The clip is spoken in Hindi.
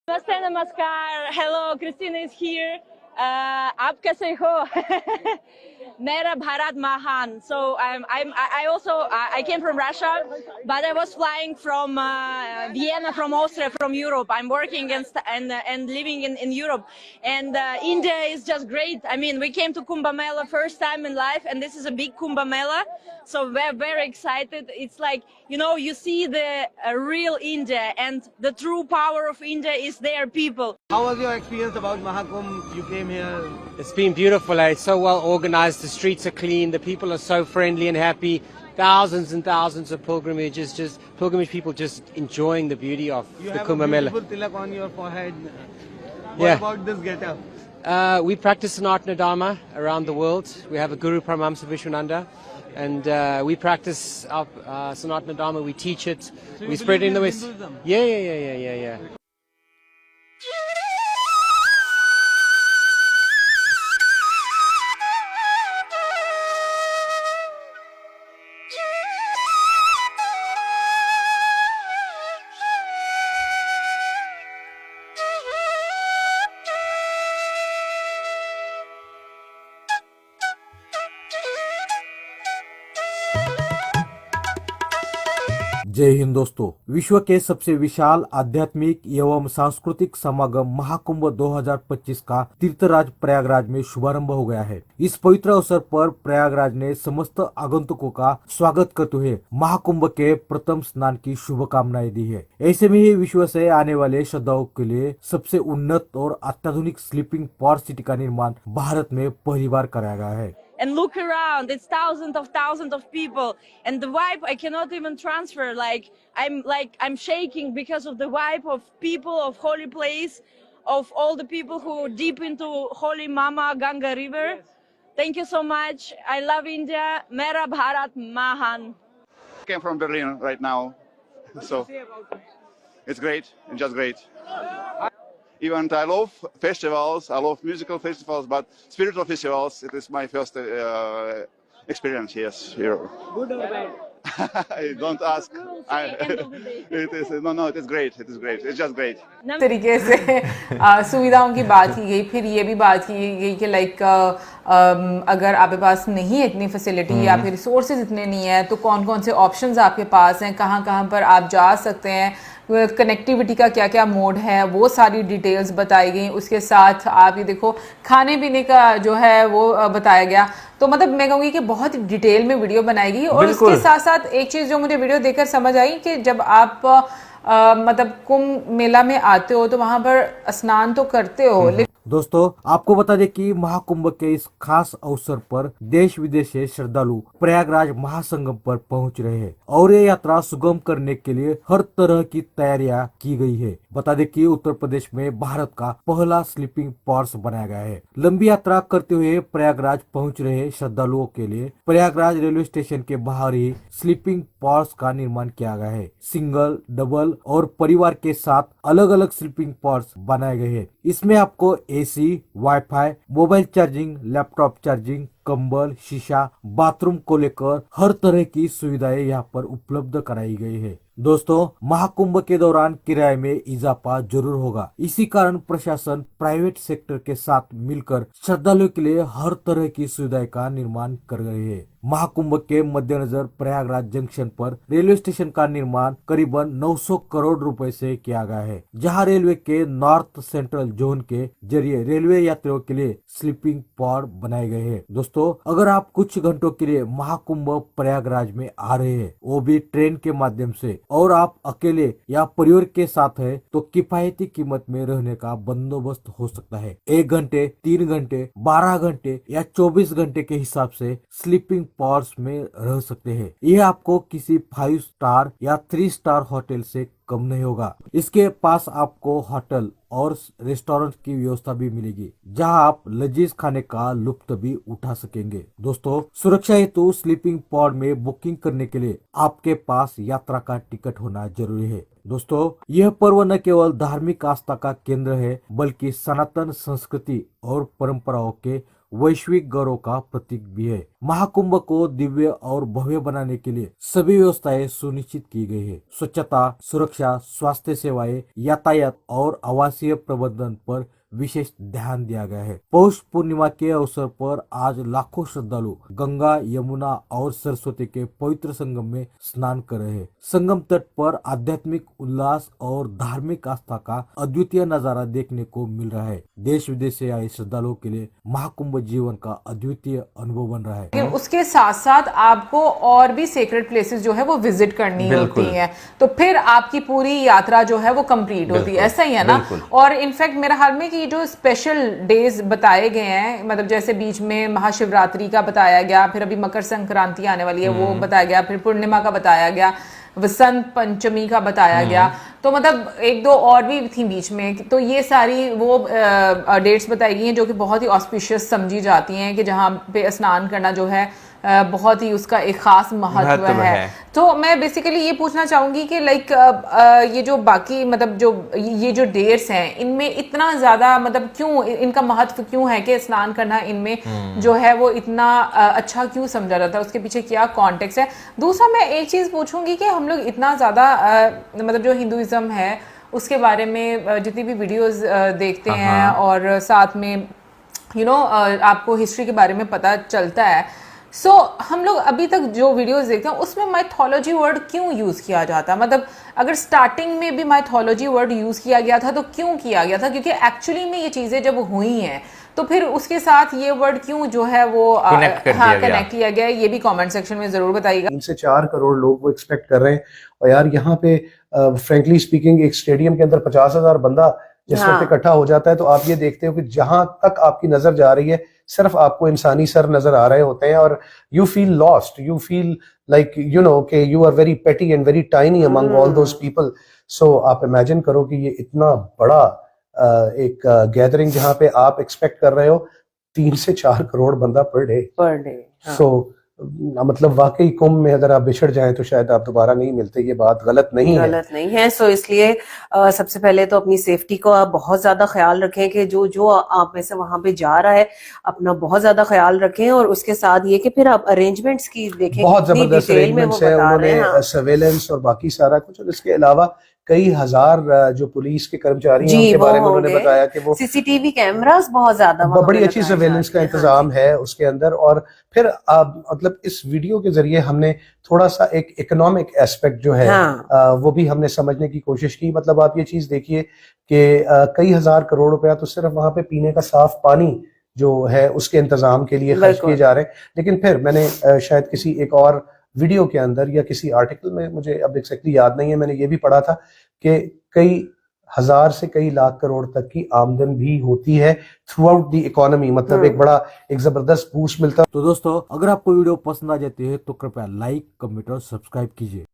नमस्ते नमस्कार हेलो क्रिस्टीना इज हियर आप कैसे हो मेरा भारत महान so I also I came from Russia but I was flying from Vienna from Austria from Europe. I'm working and living in Europe and India is just great. I mean we came to Kumbh Mela first time in life and this is a big Kumbh Mela, so we're very excited. It's like, you know, you see the real India and the true power of India is their people. How was your experience about Mahakumbh? You came here. It's been beautiful. It's so well organized. The streets are clean. The people are so friendly and happy. Thousands and thousands of pilgrimage people just enjoying the beauty of You the have Kumbh a Mela. beautiful tilak on your forehead. What Yeah. about this getup? We practice Sanatana Dharma around the world. We have a Guru Paramahamsa Vishwananda. And we practice our Sanatana Dharma. We teach it. So We you spread it in the believe West. in Hinduism? Yeah. जय हिंद दोस्तों। विश्व के सबसे विशाल आध्यात्मिक एवं सांस्कृतिक समागम महाकुंभ 2025 का तीर्थराज प्रयागराज में शुभारंभ हो गया है। इस पवित्र अवसर पर प्रयागराज ने समस्त आगंतुकों का स्वागत करते हुए महाकुंभ के प्रथम स्नान की शुभकामनाएं दी है। ऐसे में ही विश्व से आने वाले श्रद्धालुओं के लिए सबसे उन्नत और अत्याधुनिक स्लीपिंग पॉड सिटी का निर्माण भारत में पहली बार कराया गया है। And look around, it's thousands of people and the vibe I cannot even transfer. I'm shaking because of the vibe of people of holy place, of all the people who are deep into holy Mama Ganga river. Thank you so much. I love India. Mera Bharat Mahan. Came from Berlin right now, so it's great, it's just great. Even I love festivals, I love musical festivals, but spiritual festivals, it is my first experience, yes, here. Good or bad? I don't ask. End of the day. It is, no, it is great, it's just great. तरीके से सुविधाओं की बात की गई। फिर ये भी बात की गई कि अगर आपके पास नहीं है इतनी फैसिलिटी या फिर रिसोर्सेज इतने नहीं है तो कौन कौन से ऑप्शंस आपके पास हैं, कहाँ कहाँ पर आप जा सकते हैं, कनेक्टिविटी का क्या क्या मोड है, वो सारी डिटेल्स बताई गई। उसके साथ आप ये देखो खाने पीने का जो है वो बताया गया। तो मतलब मैं कहूँगी कि बहुत डिटेल में वीडियो बनाई गई। और इसके साथ साथ एक चीज़ जो मुझे वीडियो देखकर समझ आई कि जब आप मतलब कुंभ मेला में आते हो तो वहां पर स्नान तो करते हो। दोस्तों आपको बता दें कि महाकुंभ के इस खास अवसर पर देश विदेश से श्रद्धालु प्रयागराज महासंगम पर पहुंच रहे हैं और ये यात्रा सुगम करने के लिए हर तरह की तैयारियां की गई है। बता दें कि उत्तर प्रदेश में भारत का पहला स्लीपिंग पॉड्स बनाया गया है। लंबी यात्रा करते हुए प्रयागराज पहुंच रहे श्रद्धालुओं के लिए प्रयागराज रेलवे स्टेशन के बाहर ही स्लीपिंग पॉड्स का निर्माण किया गया है। सिंगल, डबल और परिवार के साथ अलग अलग स्लीपिंग पॉड्स बनाए गए हैं। इसमें आपको AC, wifi, mobile charging, laptop charging, कंबल, शीशा, बाथरूम को लेकर हर तरह की सुविधाएं यहाँ पर उपलब्ध कराई गई है। दोस्तों महाकुंभ के दौरान किराए में इजाफा जरूर होगा। इसी कारण प्रशासन प्राइवेट सेक्टर के साथ मिलकर श्रद्धालुओं के लिए हर तरह की सुविधाएं का निर्माण कर रहे हैं। महाकुंभ के मद्देनजर प्रयागराज जंक्शन पर रेलवे स्टेशन का निर्माण करीबन 900 करोड़ रुपए से किया गया है, जहां रेलवे के नॉर्थ सेंट्रल जोन के जरिए रेलवे यात्रियों के लिए स्लीपिंग पॉड बनाए गए हैं। दोस्तों अगर आप कुछ घंटों के लिए महाकुंभ प्रयागराज में आ रहे हैं, वो भी ट्रेन के माध्यम से, और आप अकेले या परिवार के साथ है तो किफायती कीमत में रहने का बंदोबस्त हो सकता है। 1 घंटे, 3 घंटे, 12 घंटे या 24 घंटे के हिसाब से स्लीपिंग पॉड्स में रह सकते हैं। यह आपको किसी 5 स्टार या 3 स्टार होटल से कम नहीं होगा। इसके पास आपको होटल और रेस्टोरेंट की व्यवस्था भी मिलेगी, जहां आप लजीज खाने का लुत्फ भी उठा सकेंगे। दोस्तों सुरक्षा हेतु स्लीपिंग पॉड में बुकिंग करने के लिए आपके पास यात्रा का टिकट होना जरूरी है। दोस्तों यह पर्व न केवल धार्मिक आस्था का केंद्र है, बल्कि सनातन संस्कृति और परंपराओं के वैश्विक गौरव का प्रतीक भी है। महाकुंभ को दिव्य और भव्य बनाने के लिए सभी व्यवस्थाएं सुनिश्चित की गई है। स्वच्छता, सुरक्षा, स्वास्थ्य सेवाएं, यातायात और आवासीय प्रबंधन पर विशेष ध्यान दिया गया है। पौष पूर्णिमा के अवसर पर आज लाखों श्रद्धालु गंगा, यमुना और सरस्वती के पवित्र संगम में स्नान कर रहे हैं। संगम तट पर आध्यात्मिक उल्लास और धार्मिक आस्था का अद्वितीय नजारा देखने को मिल रहा है। देश विदेश से आए श्रद्धालुओं के लिए महाकुंभ जीवन का अद्वितीय अनुभव बन रहा है। लेकिन उसके साथ साथ आपको और भी सेक्रेड प्लेसेस जो है वो विजिट करनी होती है, तो फिर आपकी पूरी यात्रा जो है वो कंप्लीट होती है, ऐसा ही है ना। और इनफैक्ट मेरा ख्याल में कि जो स्पेशल डेज बताए गए हैं, मतलब जैसे बीच में महाशिवरात्रि का बताया गया, फिर अभी मकर संक्रांति आने वाली है वो बताया गया, फिर पूर्णिमा का बताया गया, वसंत पंचमी का बताया गया, तो मतलब एक दो और भी थी बीच में। तो ये सारी वो डेट्स बताई गई हैं जो कि बहुत ही ऑस्पिशियस समझी जाती हैं कि जहाँ पे स्नान करना जो है बहुत ही उसका एक खास महत्व है। तो मैं बेसिकली ये पूछना चाहूंगी कि लाइक ये जो बाकी मतलब जो ये जो डेट्स हैं इनमें इतना ज्यादा मतलब क्यों इनका महत्व क्यों है कि स्नान करना इनमें जो है वो इतना अच्छा क्यों समझा जाता है, उसके पीछे क्या कॉन्टेक्स्ट है। दूसरा मैं एक चीज पूछूंगी कि हम लोग इतना ज्यादा मतलब जो हिंदुइज्म है उसके बारे में जितनी भी वीडियोस देखते हैं और साथ में आपको हिस्ट्री के बारे में पता चलता है, हम लोग अभी तक जो वीडियोस देखते हैं उसमें माइथोलॉजी वर्ड क्यों यूज किया जाता है? मतलब अगर स्टार्टिंग में भी माइथोलॉजी वर्ड यूज किया गया था तो क्यों किया गया था? क्योंकि एक्चुअली में ये चीजें जब हुई हैं तो फिर उसके साथ ये वर्ड क्यों जो है वो कनेक्ट किया गया है, ये भी कमेंट सेक्शन में जरूर बताइएगा। 3 से 4 करोड़ लोग वो एक्सपेक्ट कर रहे हैं। और यार यहाँ पे फ्रेंकली स्पीकिंग एक स्टेडियम के अंदर 50,000 बंदा जिस वक्त इकट्ठा हो जाता है, तो आप ये देखते हो कि जहां तक आपकी नजर जा रही है सिर्फ आपको इंसानी सर नजर आ रहे होते हैं, और you feel lost, you feel like कि you are very petty and very tiny among all those people. So आप इमेजिन करो कि ये इतना बड़ा एक गैदरिंग जहां पे आप एक्सपेक्ट कर रहे हो 3 से 4 करोड़ बंदा पर डे। सो मतलब वाकई कुंभ में अगर आप बिछड़ जाएं तो शायद आप दोबारा नहीं मिलते, ये बात गलत नहीं है। सो इसलिए सबसे पहले तो अपनी सेफ्टी को आप बहुत ज्यादा ख्याल रखें कि जो आप में से वहां पे जा रहा है अपना बहुत ज्यादा ख्याल रखें, और उसके साथ ये कि फिर आप अरेंजमेंट्स की देखें, बहुत जबरदस्त अरेंजमेंट्स है, उन्होंने सर्वेलेंस और बाकी सारा कुछ, और इसके अलावा कई हजार जो पुलिस के कर्मचारी हैं उनके बारे में उन्होंने बताया कि वो सीसीटीवी कैमरास बहुत ज्यादा बड़ी अच्छी सर्वेलेंस का इंतजाम है उसके अंदर। और फिर मतलब इस वीडियो के जरिए हमने थोड़ा सा एक इकोनॉमिक एस्पेक्ट जो है वो भी हमने समझने की कोशिश की। मतलब आप ये चीज देखिए कि कई हजार करोड़ रुपया तो सिर्फ वहां पे पीने का साफ पानी जो है उसके इंतजाम के लिए खर्च किए जा रहे हैं। लेकिन फिर मैंने शायद किसी एक और वीडियो के अंदर या किसी आर्टिकल में, मुझे अब एग्जैक्टली याद नहीं है, मैंने ये भी पढ़ा था कि कई हजार से कई लाख करोड़ तक की आमदन भी होती है थ्रू आउट द इकोनॉमी। मतलब एक जबरदस्त बूस्ट मिलता है। तो दोस्तों, अगर आपको वीडियो पसंद आ जाती है तो कृपया लाइक, कमेंट और सब्सक्राइब कीजिए।